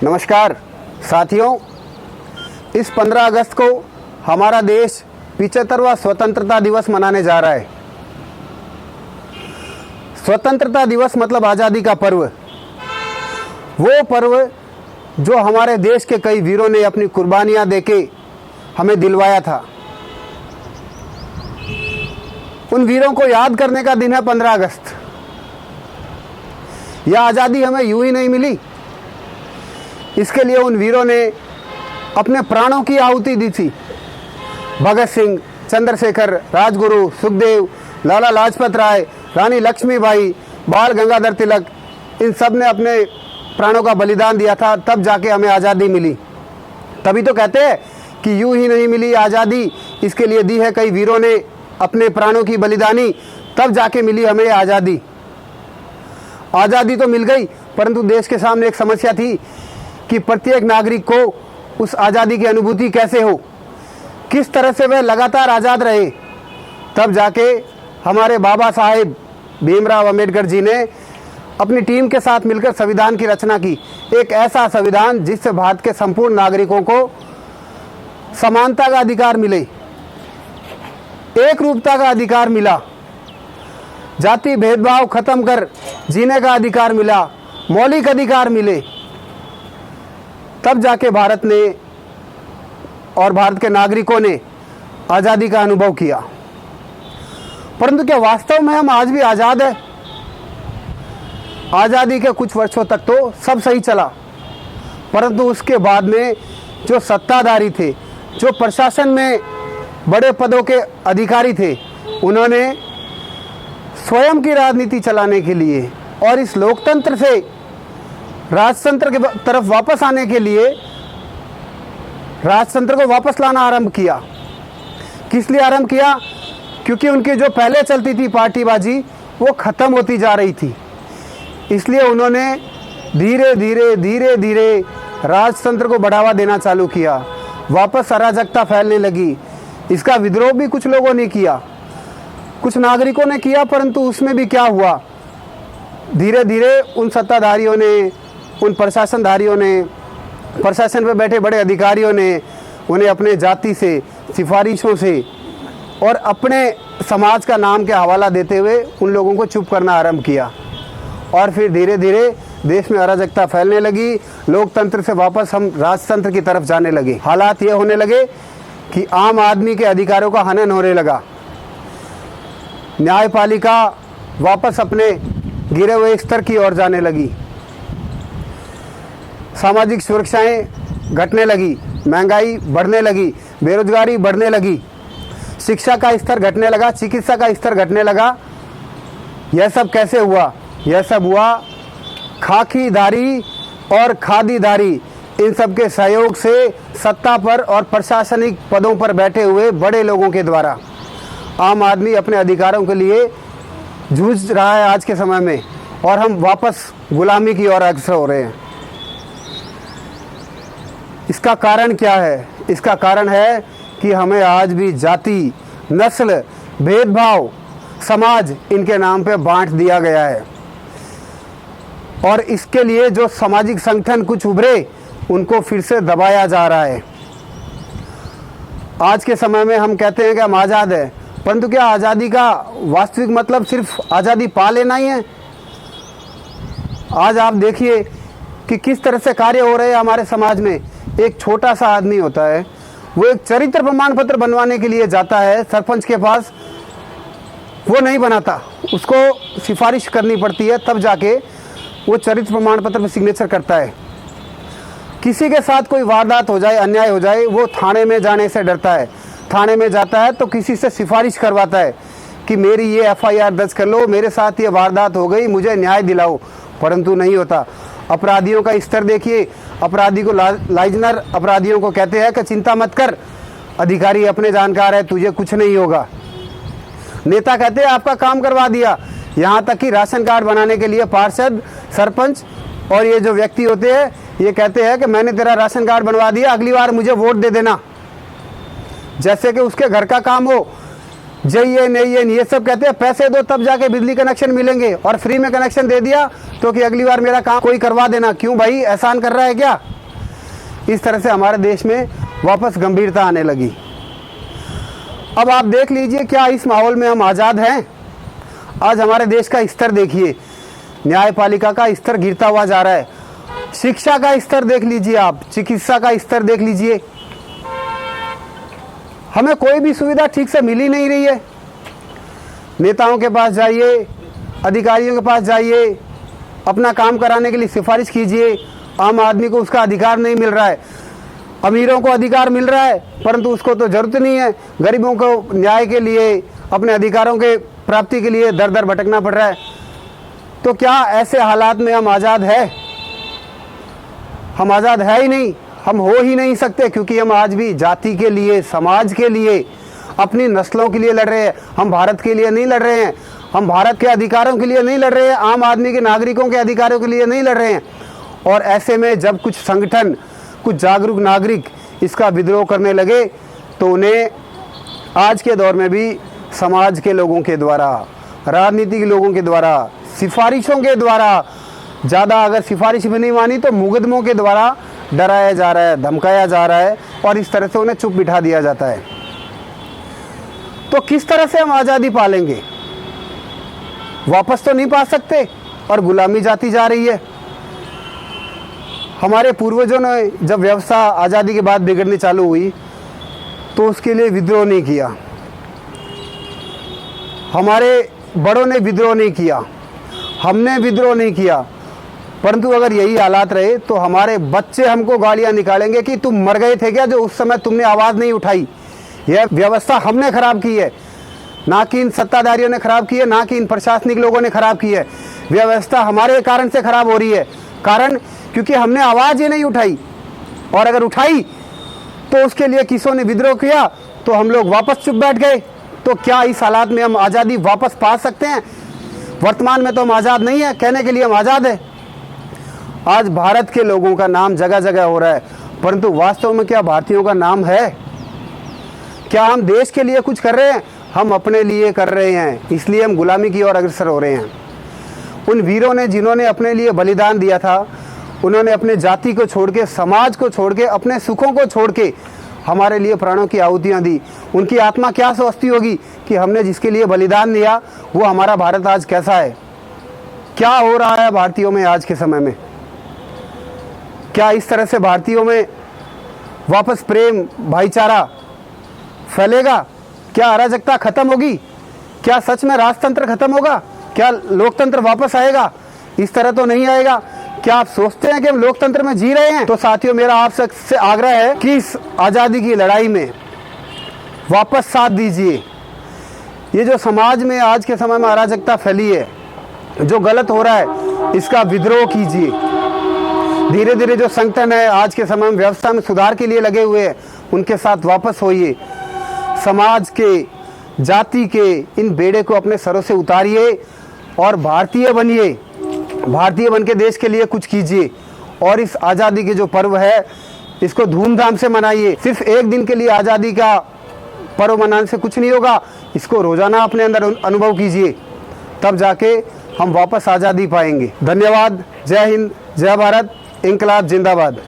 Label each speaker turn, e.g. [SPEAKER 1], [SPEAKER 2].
[SPEAKER 1] नमस्कार साथियों, इस 15 अगस्त को हमारा देश 75वां स्वतंत्रता दिवस मनाने जा रहा है। स्वतंत्रता दिवस मतलब आज़ादी का पर्व, वो पर्व जो हमारे देश के कई वीरों ने अपनी कुर्बानियां देके हमें दिलवाया था। उन वीरों को याद करने का दिन है 15 अगस्त। यह आज़ादी हमें यूं ही नहीं मिली, इसके लिए उन वीरों ने अपने प्राणों की आहुति दी थी। भगत सिंह, चंद्रशेखर, राजगुरु, सुखदेव, लाला लाजपत राय, रानी लक्ष्मीबाई, बाल गंगाधर तिलक, इन सब ने अपने प्राणों का बलिदान दिया था, तब जाके हमें आज़ादी मिली। तभी तो कहते हैं कि यूं ही नहीं मिली आज़ादी, इसके लिए दी है कई वीरों ने अपने प्राणों की बलिदानी, तब जाके मिली हमें आज़ादी। आज़ादी तो मिल गई, परंतु देश के सामने एक समस्या थी कि प्रत्येक नागरिक को उस आज़ादी की अनुभूति कैसे हो, किस तरह से वह लगातार आज़ाद रहे। तब जाके हमारे बाबा साहेब भीमराव अंबेडकर जी ने अपनी टीम के साथ मिलकर संविधान की रचना की। एक ऐसा संविधान जिससे भारत के संपूर्ण नागरिकों को समानता का अधिकार मिले, एक रूपता का अधिकार मिला, जाति भेदभाव खत्म कर जीने का अधिकार मिला, मौलिक अधिकार मिले। तब जाके भारत ने और भारत के नागरिकों ने आज़ादी का अनुभव किया। परंतु क्या वास्तव में हम आज भी आज़ाद हैं? आज़ादी के कुछ वर्षों तक तो सब सही चला, परंतु उसके बाद में जो सत्ताधारी थे, जो प्रशासन में बड़े पदों के अधिकारी थे, उन्होंने स्वयं की राजनीति चलाने के लिए और इस लोकतंत्र से राजतंत्र के तरफ वापस आने के लिए राजतंत्र को वापस लाना आरंभ किया। किस लिए आरंभ किया? क्योंकि उनकी जो पहले चलती थी पार्टीबाजी, वो ख़त्म होती जा रही थी। इसलिए उन्होंने धीरे धीरे राजतंत्र को बढ़ावा देना चालू किया। वापस अराजकता फैलने लगी। इसका विद्रोह भी कुछ लोगों ने किया, कुछ नागरिकों ने किया, परंतु उसमें भी क्या हुआ, धीरे धीरे उन सत्ताधारियों ने, उन प्रशासनधारियों ने, प्रशासन में बैठे बड़े अधिकारियों ने उन्हें अपने जाति से, सिफारिशों से और अपने समाज का नाम के हवाला देते हुए उन लोगों को चुप करना आरंभ किया। और फिर धीरे धीरे देश में अराजकता फैलने लगी। लोकतंत्र से वापस हम राजतंत्र की तरफ जाने लगे। हालात ये होने लगे कि आम आदमी के अधिकारों का हनन होने लगा। न्यायपालिका वापस अपने गिरे हुए स्तर की ओर जाने लगी। सामाजिक सुरक्षाएं घटने लगी, महंगाई बढ़ने लगी, बेरोजगारी बढ़ने लगी, शिक्षा का स्तर घटने लगा, चिकित्सा का स्तर घटने लगा। यह सब कैसे हुआ? यह सब हुआ खाकीधारी और खादीधारी, इन सब के सहयोग से सत्ता पर और प्रशासनिक पदों पर बैठे हुए बड़े लोगों के द्वारा आम आदमी अपने अधिकारों के लिए जूझ रहा है आज के समय में, और हम वापस गुलामी की ओर अग्रसर हो रहे हैं। इसका कारण क्या है? इसका कारण है कि हमें आज भी जाति, नस्ल, भेदभाव, समाज, इनके नाम पे बांट दिया गया है। और इसके लिए जो सामाजिक संगठन कुछ उभरे, उनको फिर से दबाया जा रहा है। आज के समय में हम कहते हैं कि हम आज़ाद हैं, परंतु क्या आज़ादी का वास्तविक मतलब सिर्फ आज़ादी पा लेना ही है? आज आप देखिए कि किस तरह से कार्य हो रहे हैं हमारे समाज में। एक छोटा सा आदमी होता है, वो एक चरित्र प्रमाण पत्र बनवाने के लिए जाता है सरपंच के पास, वो नहीं बनाता, उसको सिफारिश करनी पड़ती है, तब जाके वो चरित्र प्रमाण पत्र पर सिग्नेचर करता है। किसी के साथ कोई वारदात हो जाए, अन्याय हो जाए, वो थाने में जाने से डरता है। थाने में जाता है तो किसी से सिफारिश करवाता है कि मेरी ये एफआईआर दर्ज कर लो, मेरे साथ ये वारदात हो गई, मुझे न्याय दिलाओ, परंतु नहीं होता। अपराधियों का स्तर देखिए, अपराधी को लाइजनर अपराधियों को कहते हैं कि चिंता मत कर, अधिकारी अपने जानकार है, तुझे कुछ नहीं होगा। नेता कहते हैं आपका काम करवा दिया। यहाँ तक कि राशन कार्ड बनाने के लिए पार्षद, सरपंच और ये जो व्यक्ति होते हैं, ये कहते हैं कि मैंने तेरा राशन कार्ड बनवा दिया, अगली बार मुझे वोट दे देना। जैसे कि उसके घर का काम हो। JNAN ये सब कहते हैं पैसे दो तब जाके बिजली कनेक्शन मिलेंगे, और फ्री में कनेक्शन दे दिया तो कि अगली बार मेरा काम कोई करवा देना। क्यों भाई, एहसान कर रहा है क्या? इस तरह से हमारे देश में वापस गंभीरता आने लगी। अब आप देख लीजिए, क्या इस माहौल में हम आज़ाद हैं? आज हमारे देश का स्तर देखिए, न्यायपालिका का स्तर गिरता हुआ जा रहा है। शिक्षा का स्तर देख लीजिए आप, चिकित्सा का स्तर देख लीजिए, हमें कोई भी सुविधा ठीक से मिल ही नहीं रही है। नेताओं के पास जाइए, अधिकारियों के पास जाइए, अपना काम कराने के लिए सिफारिश कीजिए, आम आदमी को उसका अधिकार नहीं मिल रहा है। अमीरों को अधिकार मिल रहा है परंतु उसको तो ज़रूरत नहीं है। गरीबों को न्याय के लिए, अपने अधिकारों के प्राप्ति के लिए दर दर भटकना पड़ रहा है। तो क्या ऐसे हालात में हम आज़ाद है? हम आज़ाद है ही नहीं, हम हो ही नहीं सकते, क्योंकि हम आज भी जाति के लिए, समाज के लिए, अपनी नस्लों के लिए लड़ रहे हैं। हम भारत के लिए नहीं लड़ रहे हैं, हम भारत के अधिकारों के लिए नहीं लड़ रहे हैं, आम आदमी के, नागरिकों के अधिकारों के लिए नहीं लड़ रहे हैं। और ऐसे में जब कुछ संगठन, कुछ जागरूक नागरिक इसका विद्रोह करने लगे तो उन्हें आज के दौर में भी समाज के लोगों के द्वारा, राजनीतिक लोगों के द्वारा, सिफारिशों के द्वारा, ज़्यादा अगर सिफारिश भी नहीं मानी तो मुकदमों के द्वारा डराया जा रहा है, धमकाया जा रहा है, और इस तरह से उन्हें चुप बिठा दिया जाता है। तो किस तरह से हम आज़ादी पालेंगे? वापस तो नहीं पा सकते, और गुलामी जाती जा रही है। हमारे पूर्वजों ने जब व्यवस्था आज़ादी के बाद बिगड़नी चालू हुई तो उसके लिए विद्रोह नहीं किया, हमारे बड़ों ने विद्रोह नहीं किया, हमने विद्रोह नहीं किया। परंतु अगर यही हालात रहे तो हमारे बच्चे हमको गालियां निकालेंगे कि तुम मर गए थे क्या जो उस समय तुमने आवाज़ नहीं उठाई। यह व्यवस्था हमने खराब की है, ना कि इन सत्ताधारियों ने खराब की है, ना कि इन प्रशासनिक लोगों ने खराब की है। व्यवस्था हमारे कारण से खराब हो रही है। कारण क्योंकि हमने आवाज़ ही नहीं उठाई, और अगर उठाई तो उसके लिए किसों ने विद्रोह किया तो हम लोग वापस चुप बैठ गए। तो क्या इस हालात में हम आज़ादी वापस पा सकते हैं? वर्तमान में तो हम आज़ाद नहीं है, कहने के लिए हम आज़ाद हैं। आज भारत के लोगों का नाम जगह जगह हो रहा है, परंतु वास्तव में क्या भारतीयों का नाम है? क्या हम देश के लिए कुछ कर रहे हैं? हम अपने लिए कर रहे हैं, इसलिए हम गुलामी की ओर अग्रसर हो रहे हैं। उन वीरों ने जिन्होंने अपने लिए बलिदान दिया था, उन्होंने अपने जाति को छोड़ के, समाज को छोड़ के, अपने सुखों को छोड़ के हमारे लिए प्राणों की आहुतियाँ दी। उनकी आत्मा क्या सोचती होगी कि हमने जिसके लिए बलिदान दिया वो हमारा भारत आज कैसा है? क्या हो रहा है भारतीयों में आज के समय में? क्या इस तरह से भारतीयों में वापस प्रेम, भाईचारा फैलेगा? क्या अराजकता खत्म होगी? क्या सच में राजतंत्र खत्म होगा? क्या लोकतंत्र वापस आएगा? इस तरह तो नहीं आएगा। क्या आप सोचते हैं कि हम लोकतंत्र में जी रहे हैं? तो साथियों, मेरा आप सबसे आग्रह है कि इस आज़ादी की लड़ाई में वापस साथ दीजिए। ये जो समाज में आज के समय में अराजकता फैली है, जो गलत हो रहा है, इसका विद्रोह कीजिए। धीरे धीरे जो संगठन है आज के समय में व्यवस्था में सुधार के लिए लगे हुए हैं, उनके साथ वापस होइए। समाज के, जाति के इन बेड़े को अपने सरों से उतारिए और भारतीय बनिए। भारतीय बन के देश के लिए कुछ कीजिए, और इस आज़ादी के जो पर्व है इसको धूमधाम से मनाइए। सिर्फ एक दिन के लिए आज़ादी का पर्व मनाने से कुछ नहीं होगा, इसको रोज़ाना अपने अंदर अनुभव कीजिए, तब जाके हम वापस आज़ादी पाएंगे। धन्यवाद। जय हिंद, जय भारत, इंकलाब जिंदाबाद।